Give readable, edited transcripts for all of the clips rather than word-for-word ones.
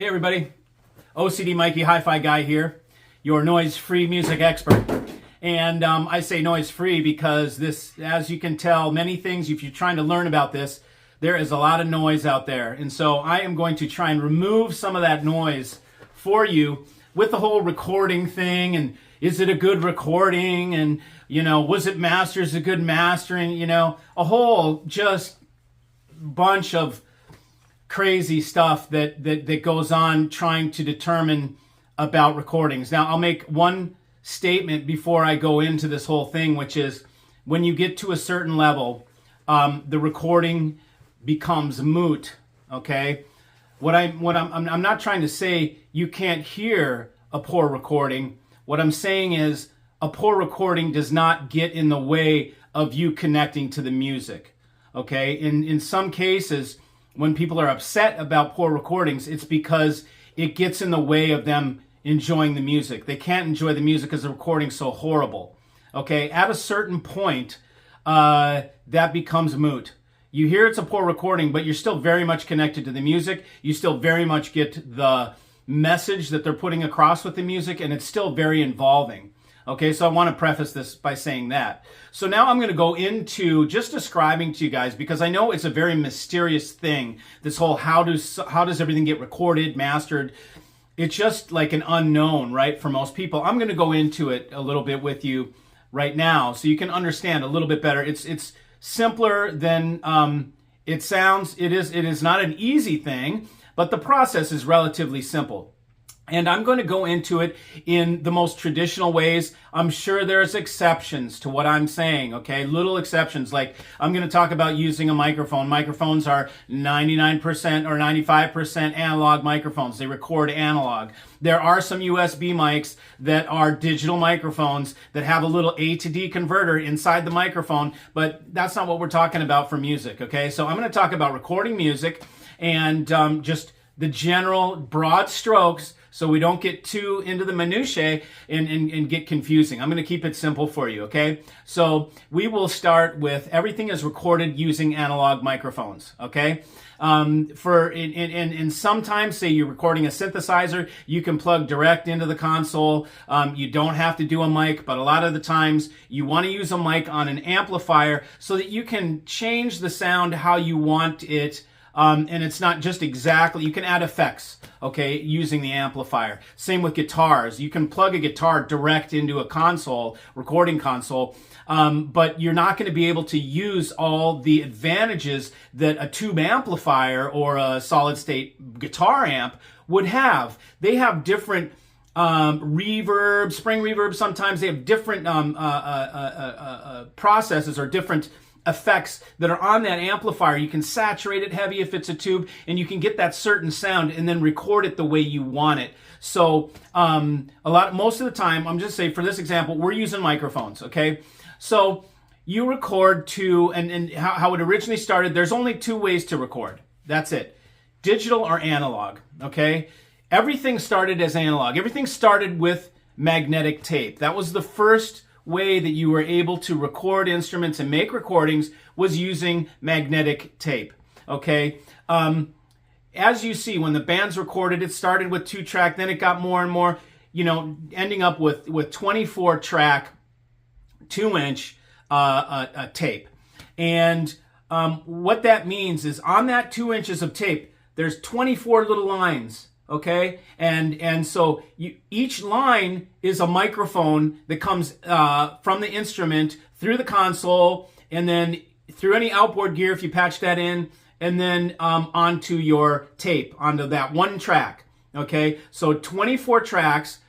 Hey everybody, OCD Mikey Hi-Fi Guy here, your noise-free music expert. And I say noise-free because this, as you can tell, many things, if you're trying to learn about this, there is a lot of noise out there. And so I am going to try and remove some of that noise for you with the whole recording thing. And is it a good recording? And, you know, was it masters a good mastering? You know, a whole just bunch of crazy stuff that goes on trying to determine about recordings. Now, I'll make one statement before I go into this whole thing, which is when you get to a certain level, the recording becomes moot. Okay, I'm not trying to say you can't hear a poor recording. What I'm saying is a poor recording does not get in the way of you connecting to the music. Okay, in some cases, when people are upset about poor recordings, it's because it gets in the way of them enjoying the music. They can't enjoy the music because the recording's so horrible. Okay, at a certain point, that becomes moot. You hear it's a poor recording, but you're still very much connected to the music. You still very much get the message that they're putting across with the music, and it's still very involving. Okay, so I want to preface this by saying that. So now I'm going to go into just describing to you guys, because I know it's a very mysterious thing, this whole how does everything get recorded, mastered. It's just like an unknown, right, for most people. I'm going to go into it a little bit with you right now so you can understand a little bit better. It's simpler than it sounds. It is not an easy thing, but the process is relatively simple. And I'm going to go into it in the most traditional ways. I'm sure there's exceptions to what I'm saying, okay? Little exceptions, like I'm going to talk about using a microphone. Microphones are 99% or 95% analog microphones. They record analog. There are some USB mics that are digital microphones that have a little A to D converter inside the microphone, but that's not what we're talking about for music, okay? So I'm going to talk about recording music and just the general broad strokes, so we don't get too into the minutiae and get confusing. I'm going to keep it simple for you, okay? So we will start with everything is recorded using analog microphones, okay? And sometimes, say you're recording a synthesizer, you can plug direct into the console. You don't have to do a mic, but a lot of the times you want to use a mic on an amplifier so that you can change the sound how you want it. And it's not just exactly, you can add effects, okay, using the amplifier. Same with guitars. You can plug a guitar direct into a console, recording console, but you're not going to be able to use all the advantages that a tube amplifier or a solid-state guitar amp would have. They have different reverb, spring reverb. Sometimes they have different processes or different effects that are on that amplifier. You can saturate it heavy if it's a tube, and you can get that certain sound and then record it the way you want it. So most of the time, I'm just saying for this example, we're using microphones, okay? So you record to, and how it originally started, there's only two ways to record. That's it. Digital or analog, okay? Everything started as analog. Everything started with magnetic tape. That was the first way that you were able to record instruments and make recordings, was using magnetic tape, okay? As you see, when the bands recorded, it started with 2-track, then it got more and more, you know, ending up with 24-track, 2-inch tape. And what that means is on that 2 inches of tape, there's 24 little lines. Okay, and so each line is a microphone that comes from the instrument through the console, and then through any outboard gear if you patch that in, and then onto your tape, onto that one track. Okay, so 24 tracks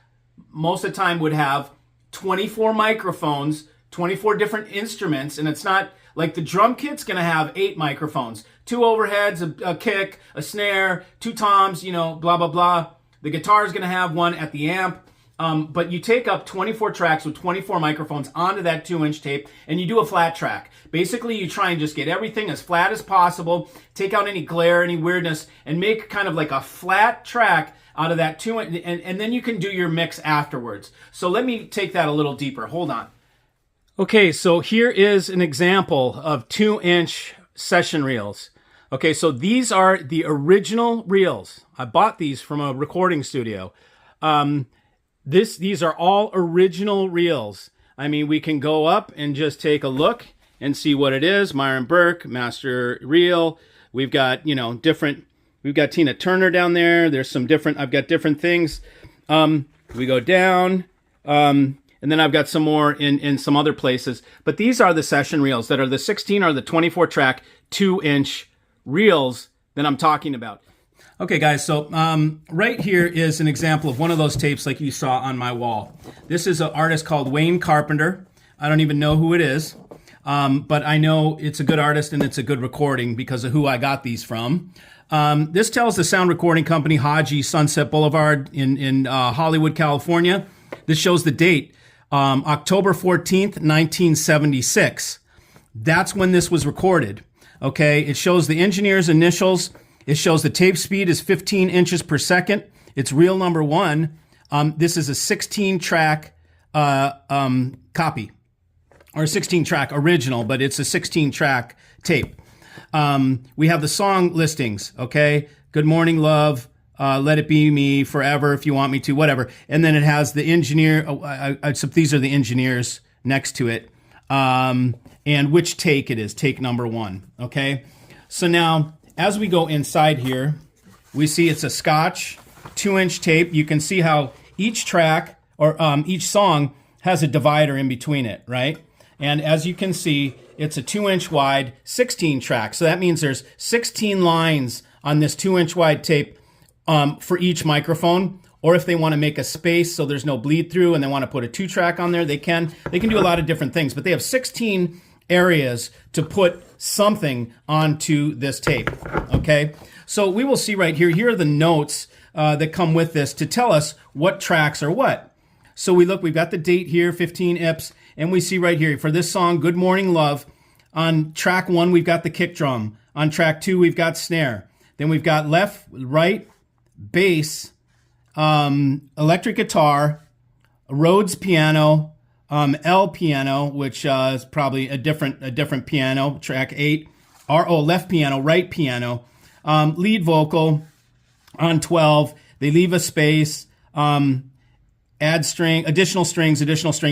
most of the time would have 24 microphones, 24 different instruments, and it's not like the drum kit's going to have 8 microphones, 2 overheads, a kick, a snare, 2 toms, you know, blah, blah, blah. The guitar is going to have 1 at the amp. But you take up 24 tracks with 24 microphones onto that 2-inch tape, and you do a flat track. Basically, you try and just get everything as flat as possible, take out any glare, any weirdness, and make kind of like a flat track out of that 2-inch, and then you can do your mix afterwards. So let me take that a little deeper. Hold on. Okay, so here is an example of 2-inch session reels. Okay, so these are the original reels. I bought these from a recording studio. These are all original reels. I mean, we can go up and just take a look and see what it is. Myron Burke, master reel. We've got, we've got Tina Turner down there. There's some different, I've got different things. We go down, and then I've got some more in some other places. But these are the session reels that are the 16 or the 24 track 2-inch reels that I'm talking about. Okay, guys, so right here is an example of one of those tapes like you saw on my wall. This is an artist called Wayne Carpenter. I don't even know who it is, but I know it's a good artist and it's a good recording because of who I got these from. This tells the sound recording company Haji Sunset Boulevard in Hollywood, California. This shows the date, October 14th, 1976. That's when this was recorded. Okay, it shows the engineer's initials. It shows the tape speed is 15 inches per second. It's reel number 1. This is a 16-track copy, or a 16-track original, but it's a 16-track tape. We have the song listings, okay? Good Morning Love, Let It Be Me, Forever If You Want Me To, whatever. And then it has the engineer, these are the engineers next to it. And which take it is, take number 1, okay? So now, as we go inside here, we see it's a Scotch 2-inch tape. You can see how each track, or each song, has a divider in between it, right? And as you can see, it's a 2-inch wide, 16 track. So that means there's 16 lines on this 2-inch wide tape for each microphone. Or if they want to make a space so there's no bleed through and they want to put a 2-track on there, they can. They can do a lot of different things, but they have 16 areas to put something onto this tape, okay? So we will see right here, here are the notes that come with this to tell us what tracks are what. So we look, we've got the date here, 15 IPS, and we see right here, for this song, Good Morning Love, on track 1, we've got the kick drum. On track 2, we've got snare. Then we've got left, right, bass, electric guitar, Rhodes piano, L piano, which is probably a different piano, track 8, left piano, right piano, lead vocal on 12. They leave a space, add string, additional strings.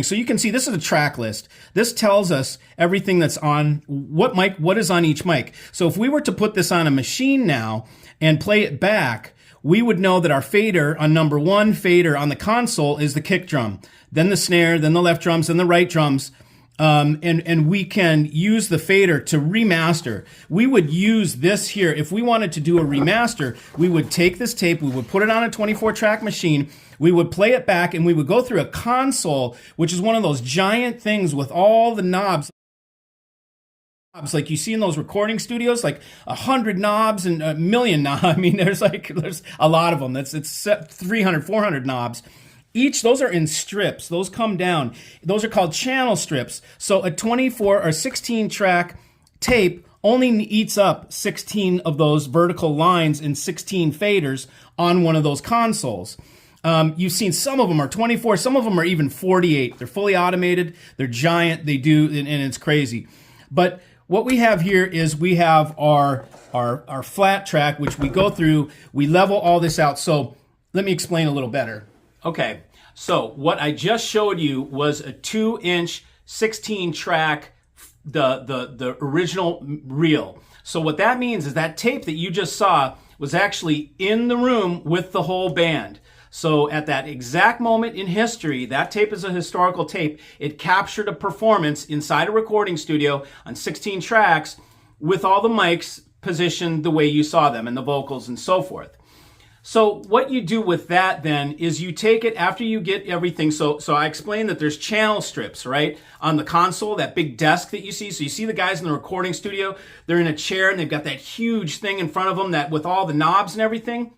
So you can see this is a track list. This tells us everything that's on what is on each mic. So if we were to put this on a machine now and play it back, we would know that our fader on number 1 fader on the console is the kick drum, then the snare, then the left drums, then the right drums. And we can use the fader to remaster. We would use this here. If we wanted to do a remaster, we would take this tape, we would put it on a 24-track machine, we would play it back, and we would go through a console, which is one of those giant things with all the knobs like you see in those recording studios, like 100 knobs and a million knobs. I mean, there's a lot of them. It's 300, 400 knobs. Those are in strips. Those come down. Those are called channel strips. So a 24 or 16 track tape only eats up 16 of those vertical lines and 16 faders on one of those consoles. You've seen some of them are 24, some of them are even 48. They're fully automated, they're giant, and it's crazy. But what we have here is we have our flat track, which we go through, we level all this out. So let me explain a little better. Okay, so what I just showed you was a 2-inch 16 track, the original reel. So what that means is that tape that you just saw was actually in the room with the whole band. So at that exact moment in history, that tape is a historical tape. It captured a performance inside a recording studio on 16 tracks with all the mics positioned the way you saw them and the vocals and so forth. So what you do with that then is you take it after you get everything. So I explained that there's channel strips, right? On the console, that big desk that you see. So you see the guys in the recording studio, they're in a chair and they've got that huge thing in front of them that with all the knobs and everything.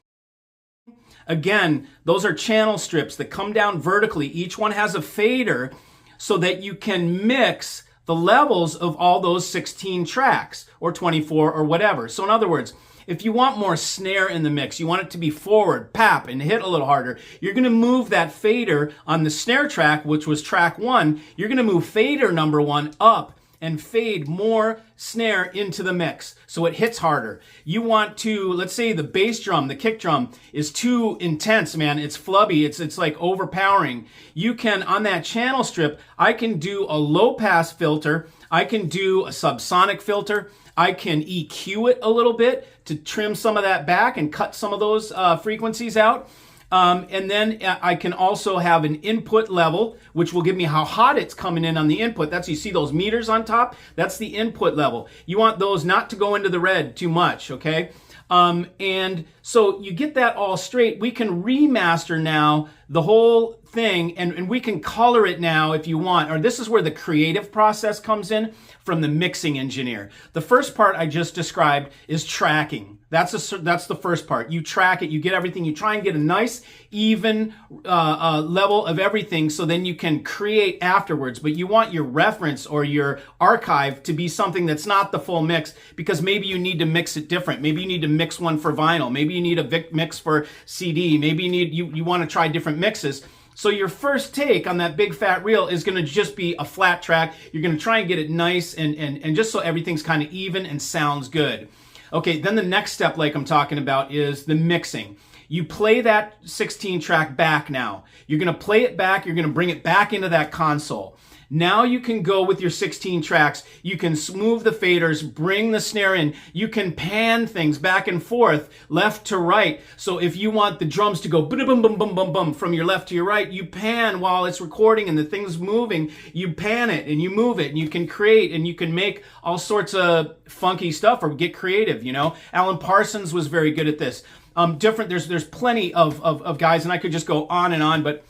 Again, those are channel strips that come down vertically. Each one has a fader so that you can mix the levels of all those 16 tracks or 24 or whatever. So in other words, if you want more snare in the mix, you want it to be forward, pap, and hit a little harder, you're going to move that fader on the snare track, which was track 1. You're going to move fader number 1 up and fade more snare into the mix so it hits harder. You want to, let's say the bass drum, the kick drum is too intense, man. It's flubby. It's like overpowering. You can, on that channel strip, I can do a low pass filter. I can do a subsonic filter. I can EQ it a little bit to trim some of that back and cut some of those frequencies out. And then I can also have an input level, which will give me how hot it's coming in on the input. That's, you see those meters on top? That's the input level. You want those not to go into the red too much, okay? And so you get that all straight. We can remaster now the whole thing, and we can color it now if you want. Or this is where the creative process comes in from the mixing engineer. The first part I just described is tracking. That's the first part. You track it, you get everything, you try and get a nice, even level of everything so then you can create afterwards. But you want your reference or your archive to be something that's not the full mix, because maybe you need to mix it different. Maybe you need to mix one for vinyl. Maybe you need a mix for CD. Maybe you want to try different mixes. So your first take on that big fat reel is going to just be a flat track. You're going to try and get it nice and just so everything's kind of even and sounds good. Okay, then the next step, like I'm talking about, is the mixing. You play that 16 track back now. You're going to play it back. You're going to bring it back into that console. Now you can go with your 16 tracks. You can smooth the faders, bring the snare in. You can pan things back and forth, left to right. So if you want the drums to go bum bum bum bum bum from your left to your right, you pan while it's recording and the thing's moving. You pan it and you move it, and you can create and you can make all sorts of funky stuff or get creative, you know. Alan Parsons was very good at this. There's plenty of guys, and I could just go on and on, but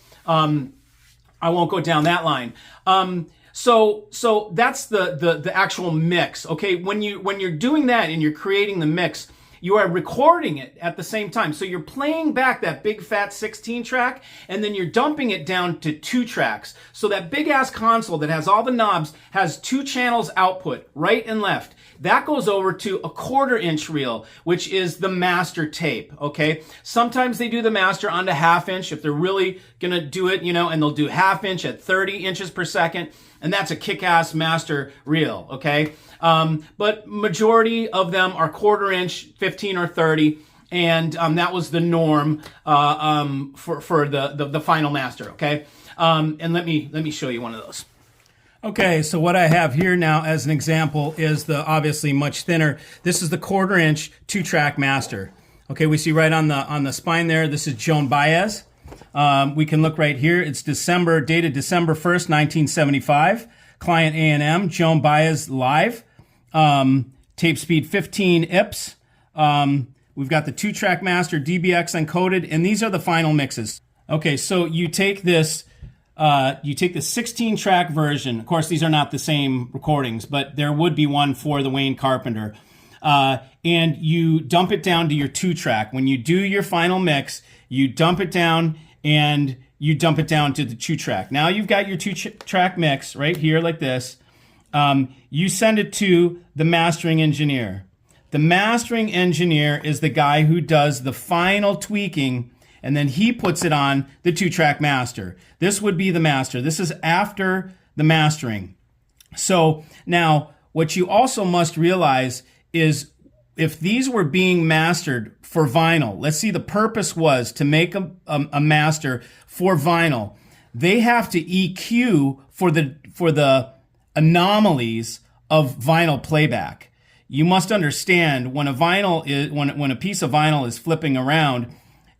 I won't go down that line. So that's the actual mix. Okay, when you're doing that and you're creating the mix, you are recording it at the same time. So you're playing back that big fat 16 track, and then you're dumping it down to 2 tracks. So that big ass console that has all the knobs has 2 channels output, right and left. That goes over to a 1/4 inch reel, which is the master tape, okay? Sometimes they do the master onto 1/2 inch if they're really gonna do it, you know, and they'll do 1/2 inch at 30 inches per second, and that's a kick-ass master reel, okay? But majority of them are 1/4 inch, 15 or 30, and that was the norm for the final master, okay? And let me show you one of those. Okay, so what I have here now as an example is the obviously much thinner. This is the 1/4 inch 2-track master. Okay, we see right on the spine there, this is Joan Baez. We can look right here. It's dated December 1st, 1975. Client A&M, Joan Baez live. Tape speed 15 IPS. We've got the 2-track master, DBX encoded, and these are the final mixes. Okay, so you take this. You take the 16-track version. Of course, these are not the same recordings, but there would be one for the Wayne Carpenter. And you dump it down to your 2-track. When you do your final mix, you dump it down and you dump it down to the 2-track. Now you've got your 2-track mix right here like this. You send it to the mastering engineer. The mastering engineer is the guy who does the final tweaking, and then he puts it on the 2-track master. This would be the master. This is after the mastering. So now what you also must realize is if these were being mastered for vinyl, let's see, the purpose was to make a master for vinyl. They have to EQ for the anomalies of vinyl playback. You must understand when a piece of vinyl is flipping around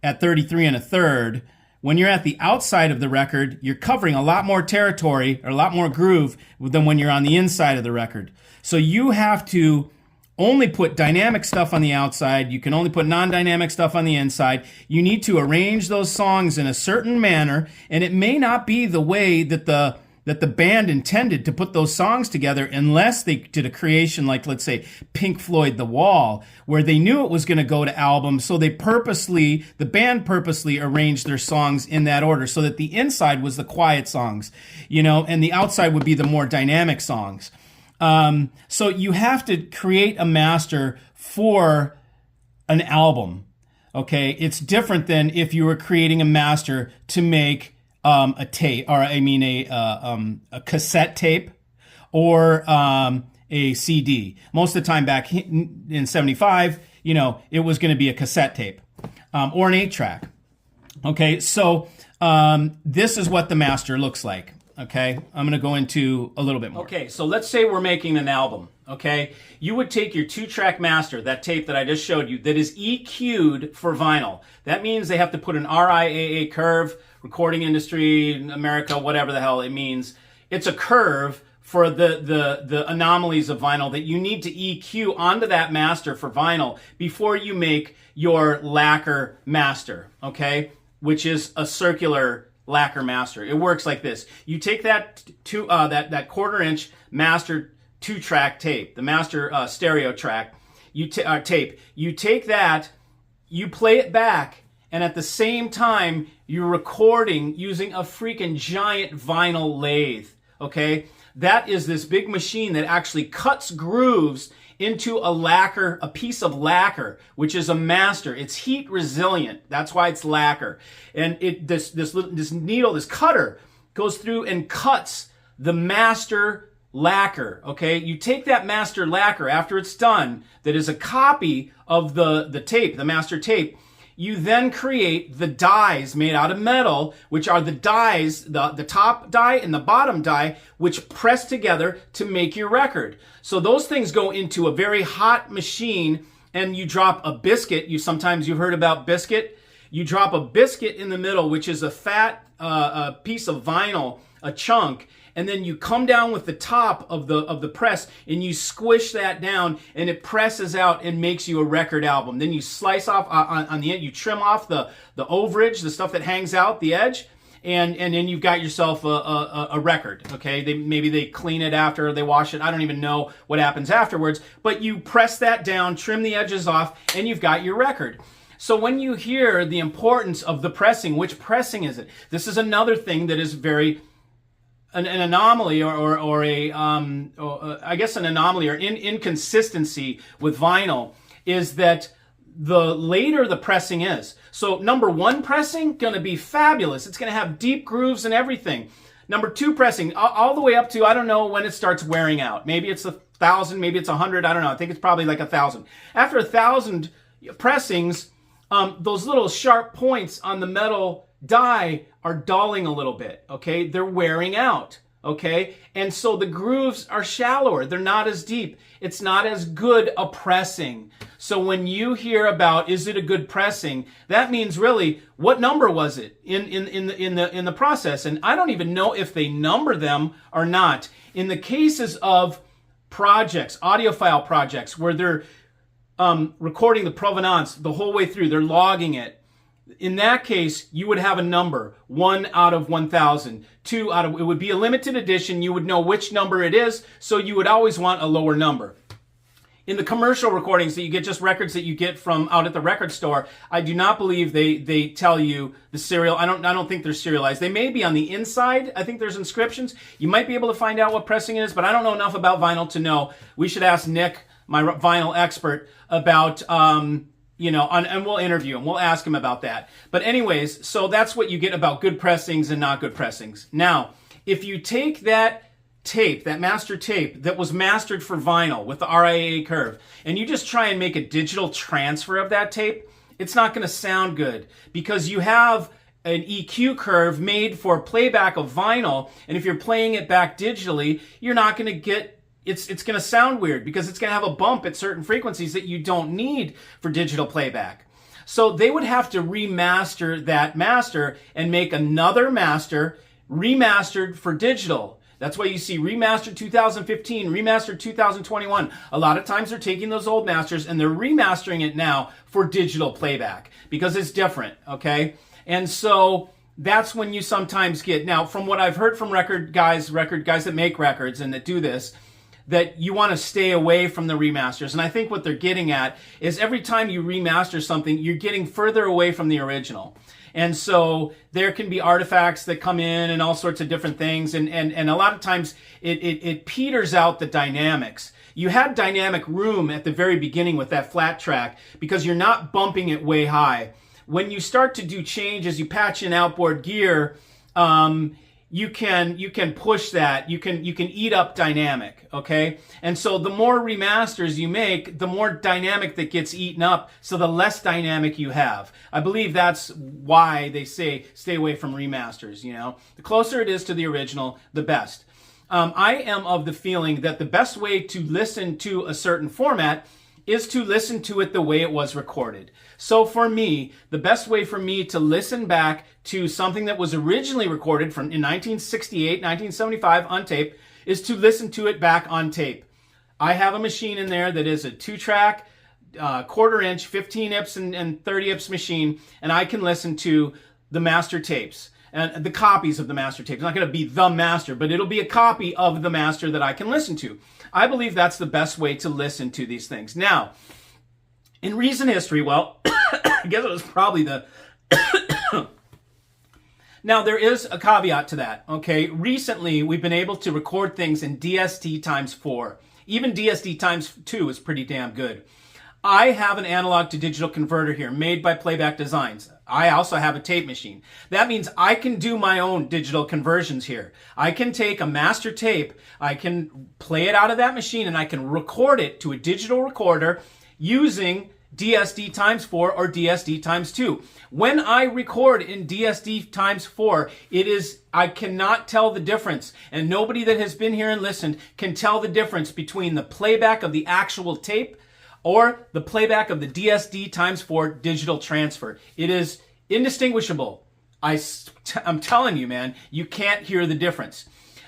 at 33 1/3, when you're at the outside of the record, you're covering a lot more territory or a lot more groove than when you're on the inside of the record. So you have to only put dynamic stuff on the outside. You can only put non-dynamic stuff on the inside. You need to arrange those songs in a certain manner, and it may not be the way that the band intended to put those songs together unless they did a creation like, let's say, Pink Floyd The Wall, where they knew it was going to go to album, so the band purposely arranged their songs in that order so that the inside was the quiet songs, you know, and the outside would be the more dynamic songs. So you have to create a master for an album, okay? It's different than if you were creating a master to make a tape, or I mean a cassette tape, or a CD. Most of the time back in 75, you know, it was going to be a cassette tape or an 8-track. Okay, so this is what the master looks like. Okay, I'm going to go into a little bit more. Okay, so let's say we're making an album. Okay, you would take your 2-track master, that tape that I just showed you, that is EQ'd for vinyl. That means they have to put an RIAA curve, recording industry, America, whatever the hell it means. It's a curve for the anomalies of vinyl that you need to EQ onto that master for vinyl before you make your lacquer master, okay? Which is a circular lacquer master. It works like this. You take that that 1/4-inch master 2-track tape, the master stereo track, tape. You take that, you play it back, and at the same time, you're recording using a freaking giant vinyl lathe, okay? That is this big machine that actually cuts grooves into a piece of lacquer, which is a master. It's heat resilient. That's why it's lacquer. And this needle, this cutter, goes through and cuts the master lacquer. Okay, you take that master lacquer after it's done, that is a copy of the tape, the master tape. You then create the dies made out of metal, which are the dies, the top die and the bottom die, which press together to make your record. So those things go into a very hot machine, and you drop a biscuit. Sometimes you've heard about biscuit. You drop a biscuit in the middle, which is a fat piece of vinyl, a chunk, and then you come down with the top of the press and you squish that down, and it presses out and makes you a record album. Then you slice off on the end, you trim off the overage, the stuff that hangs out the edge, and then you've got yourself a record. Okay, maybe they clean it after, they wash it. I don't even know what happens afterwards, but you press that down, trim the edges off, and you've got your record. So when you hear the importance of the pressing, which pressing is it? This is another thing that is very an anomaly or I guess an anomaly or inconsistency with vinyl is that the later the pressing is. So number 1 pressing, going to be fabulous. It's going to have deep grooves and everything. Number 2 pressing, all the way up to, I don't know when it starts wearing out. Maybe it's 1,000, maybe it's 100, I don't know. I think it's probably like 1,000. After 1,000 pressings, those little sharp points on the metal die are dulling a little bit, okay? They're wearing out, okay? And so the grooves are shallower. They're not as deep. It's not as good a pressing. So when you hear about, is it a good pressing, that means really, what number was it in the process? And I don't even know if they number them or not. In the cases of projects, audiophile projects, where they're recording the provenance the whole way through, they're logging it. In that case, you would have a number, 1 out of 1,000, 2 out of, it would be a limited edition. You would know which number it is, so you would always want a lower number. In the commercial recordings that you get, just records that you get from out at the record store, I do not believe they tell you the serial. I don't think they're serialized. They may be on the inside. I think there's inscriptions. You might be able to find out what pressing it is, but I don't know enough about vinyl to know. We should ask Nick, my vinyl expert, about and we'll interview him. We'll ask him about that. But anyways, so that's what you get about good pressings and not good pressings. Now, if you take that tape, that master tape that was mastered for vinyl with the RIAA curve, and you just try and make a digital transfer of that tape, it's not going to sound good because you have an EQ curve made for playback of vinyl, and if you're playing it back digitally, you're not going to get it's going to sound weird because it's going to have a bump at certain frequencies that you don't need for digital playback. So they would have to remaster that master and make another master remastered for digital. That's why you see remastered 2015, remastered 2021. A lot of times they're taking those old masters and they're remastering it now for digital playback because it's different, okay? And so that's when you sometimes get, now from what I've heard from record guys that make records and that do this, that you want to stay away from the remasters. And I think what they're getting at is every time you remaster something, you're getting further away from the original. And so there can be artifacts that come in and all sorts of different things. And a lot of times it peters out the dynamics. You had dynamic room at the very beginning with that flat track because you're not bumping it way high. When you start to do changes, you patch in outboard gear, you can push that. You can eat up dynamic, okay? And so the more remasters you make, the more dynamic that gets eaten up, so the less dynamic you have. I believe that's why they say stay away from remasters, you know? The closer it is to the original, the best. I am of the feeling that the best way to listen to a certain format is to listen to it the way it was recorded. So for me, the best way for me to listen back to something that was originally recorded in 1968, 1975 on tape is to listen to it back on tape. I have a machine in there that is a 2-track, quarter-inch, 15 IPS and 30 IPS machine, and I can listen to the master tapes and the copies of the master tapes. It's not going to be the master, but it'll be a copy of the master that I can listen to. I believe that's the best way to listen to these things. Now, in recent history, well, I guess it was probably the... Now, there is a caveat to that, okay? Recently, we've been able to record things in DSD times 4. Even DSD times 2 is pretty damn good. I have an analog to digital converter here made by Playback Designs. I also have a tape machine. That means I can do my own digital conversions here. I can take a master tape, I can play it out of that machine, and I can record it to a digital recorder using DSD times 4 or DSD times 2. When I record in DSD times 4, I cannot tell the difference, and nobody that has been here and listened can tell the difference between the playback of the actual tape or the playback of the DSD times 4 digital transfer. It is indistinguishable. I'm telling you, man, you can't hear the difference.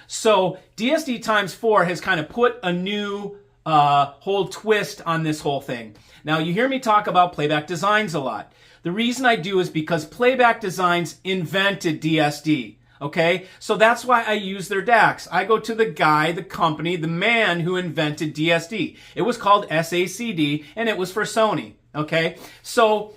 So DSD times 4 has kind of put a new whole twist on this whole thing. Now, you hear me talk about Playback Designs a lot. The reason I do is because Playback Designs invented DSD. Okay, so that's why I use their DACs. I go to the guy, the company, the man who invented DSD. It was called SACD, and it was for Sony. Okay, so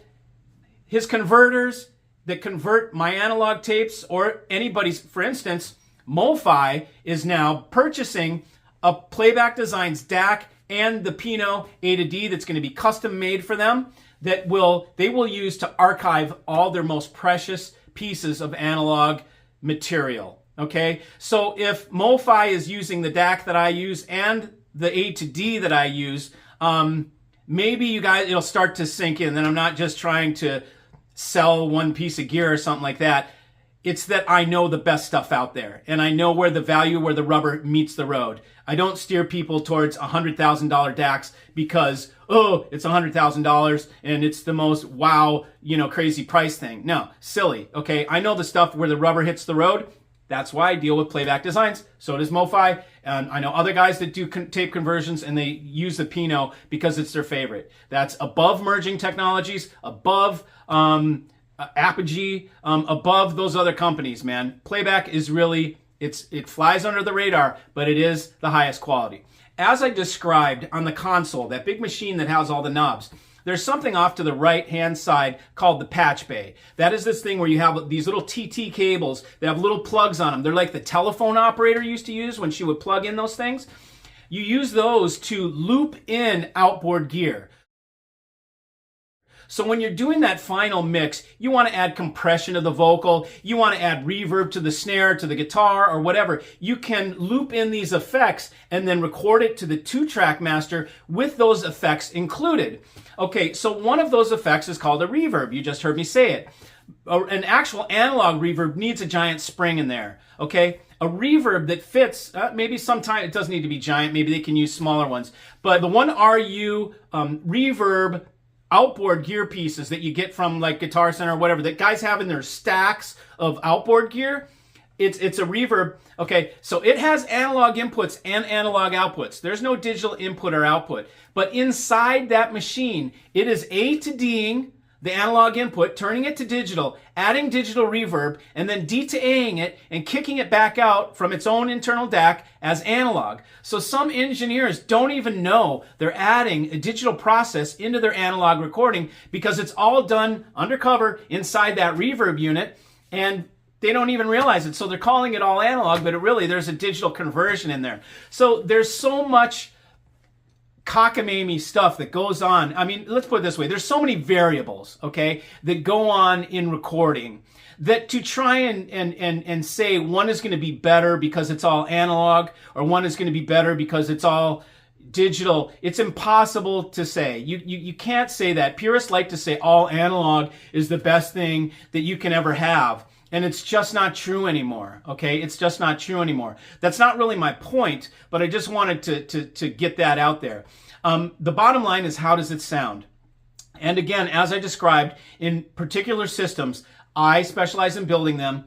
his converters that convert my analog tapes or anybody's, for instance, MoFi is now purchasing a Playback Designs DAC and the Pinot A to D that's going to be custom made for them that they will use to archive all their most precious pieces of analog material. Okay, so if MoFi is using the DAC that I use and the A to D that I use, maybe you guys, it'll start to sink in that I'm not just trying to sell one piece of gear or something like that. It's that I know the best stuff out there, and I know where the rubber meets the road. I don't steer people towards $100,000 DACs because, oh, it's $100,000 and it's the most wow, crazy price thing. No, silly, okay? I know the stuff where the rubber hits the road. That's why I deal with Playback Designs. So does MoFi. And I know other guys that do tape conversions and they use the Pinot because it's their favorite. That's above merging technologies, above Apogee, above those other companies, man. Playback is really, it flies under the radar, but it is the highest quality. As I described on the console, that big machine that has all the knobs, there's something off to the right-hand side called the patch bay. That is this thing where you have these little TT cables that have little plugs on them. They're like the telephone operator used to use when she would plug in those things. You use those to loop in outboard gear. So when you're doing that final mix, you want to add compression to the vocal, you want to add reverb to the snare, to the guitar, or whatever. You can loop in these effects and then record it to the 2-track master with those effects included. Okay, so one of those effects is called a reverb. You just heard me say it. An actual analog reverb needs a giant spring in there, okay? A reverb that fits, maybe sometimes it doesn't need to be giant, maybe they can use smaller ones, but the 1RU reverb outboard gear pieces that you get from like Guitar Center or whatever that guys have in their stacks of outboard gear, it's a reverb. Okay, so it has analog inputs and analog outputs. There's no digital input or output, but inside that machine, it is A to D'ing the analog input, turning it to digital, adding digital reverb, and then D to A'ing it and kicking it back out from its own internal DAC as analog. So some engineers don't even know they're adding a digital process into their analog recording because it's all done undercover inside that reverb unit, and they don't even realize it. So they're calling it all analog, but there's a digital conversion in there. So there's so much cockamamie stuff that goes on. I mean, let's put it this way. There's so many variables, okay, that go on in recording that to try and say one is going to be better because it's all analog or one is going to be better because it's all digital, it's impossible to say. You can't say that. Purists like to say all analog is the best thing that you can ever have. And it's just not true anymore, okay? It's just not true anymore. That's not really my point, but I just wanted to get that out there. The bottom line is, how does it sound? And again, as I described, in particular systems, I specialize in building them.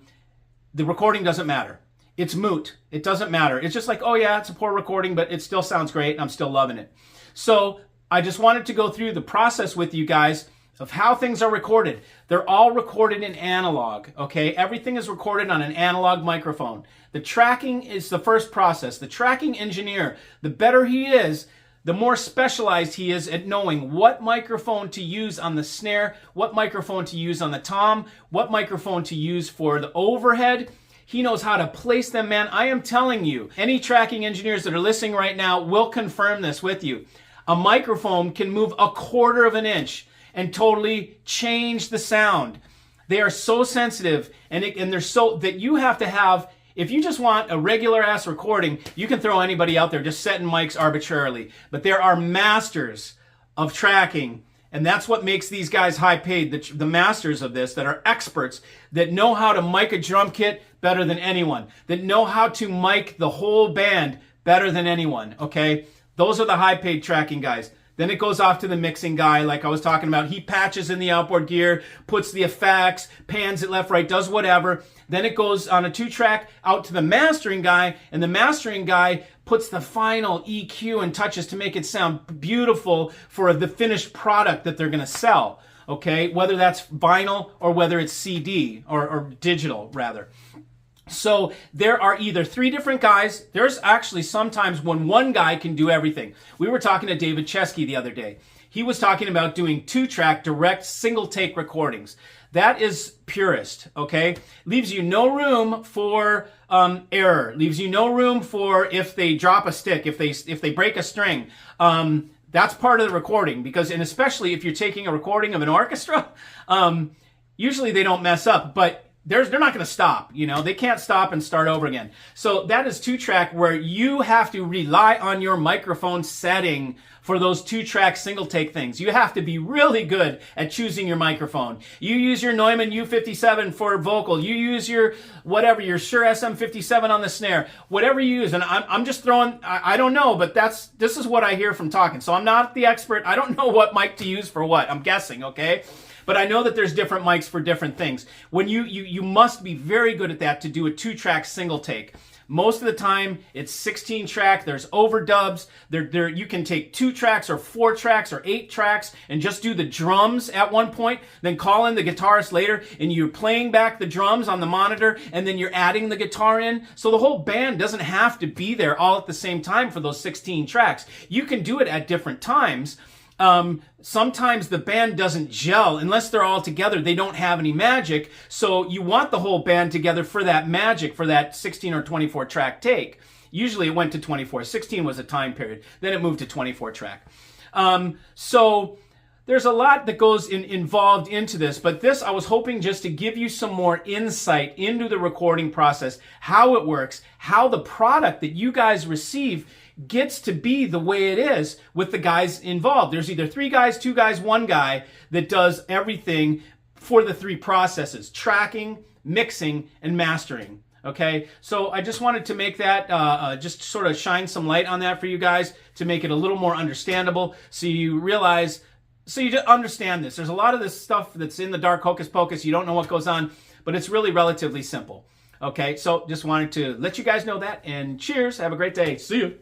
The recording doesn't matter. It's moot. It doesn't matter. It's just like, oh yeah, it's a poor recording, but it still sounds great and I'm still loving it. So I just wanted to go through the process with you guys of how things are recorded. They're all recorded in analog, okay? Everything is recorded on an analog microphone. The tracking is the first process. The tracking engineer, the better he is, the more specialized he is at knowing what microphone to use on the snare, what microphone to use on the tom, what microphone to use for the overhead. He knows how to place them, man. I am telling you, any tracking engineers that are listening right now will confirm this with you. A microphone can move a quarter of an inch and totally change the sound. They are so sensitive and they're so that you have to have, if you just want a regular ass recording, you can throw anybody out there just setting mics arbitrarily. But there are masters of tracking, and that's what makes these guys high paid, the masters of this, that are experts, that know how to mic a drum kit better than anyone, that know how to mic the whole band better than anyone, okay? Those are the high paid tracking guys. Then it goes off to the mixing guy, like I was talking about. He patches in the outboard gear, puts the effects, pans it left, right, does whatever. Then it goes on a 2-track out to the mastering guy, and the mastering guy puts the final EQ and touches to make it sound beautiful for the finished product that they're going to sell, okay? Whether that's vinyl or whether it's CD or digital, rather. So there are either 3 different guys. There's actually sometimes when one guy can do everything. We were talking to David Chesky the other day. He was talking about doing 2-track direct single take recordings. That is purist, okay? Leaves you no room for error. Leaves you no room for if they drop a stick, if they break a string. That's part of the recording because, and especially if you're taking a recording of an orchestra, usually they don't mess up, but they're not going to stop, you know. They can't stop and start over again. So that is 2-track, where you have to rely on your microphone setting for those 2-track single take things. You have to be really good at choosing your microphone. You use your Neumann U57 for vocal. You use your whatever, your Shure SM57 on the snare. Whatever you use, and I'm just throwing, I don't know, but this is what I hear from talking. So I'm not the expert. I don't know what mic to use for what. I'm guessing, okay? But I know that there's different mics for different things. When you must be very good at that to do a 2-track single take. Most of the time, it's 16-track. There's overdubs. You can take 2 tracks or 4 tracks or 8 tracks and just do the drums at one point, then call in the guitarist later, and you're playing back the drums on the monitor, and then you're adding the guitar in. So the whole band doesn't have to be there all at the same time for those 16 tracks. You can do it at different times. Sometimes the band doesn't gel unless they're all together. They don't have any magic. So you want the whole band together for that magic, for that 16 or 24 track take. Usually it went to 24. 16 was a time period. Then it moved to 24 track. So there's a lot that goes involved into this, but this I was hoping just to give you some more insight into the recording process, how it works, how the product that you guys receive gets to be the way it is with the guys involved. There's either 3 guys, 2 guys, 1 guy that does everything for the 3 processes: tracking, mixing, and mastering. Okay, so I just wanted to make that, just sort of shine some light on that for you guys to make it a little more understandable, so you realize, so you understand this. There's a lot of this stuff that's in the dark hocus pocus. You don't know what goes on, but it's really relatively simple. Okay, so just wanted to let you guys know that, and cheers. Have a great day. See you.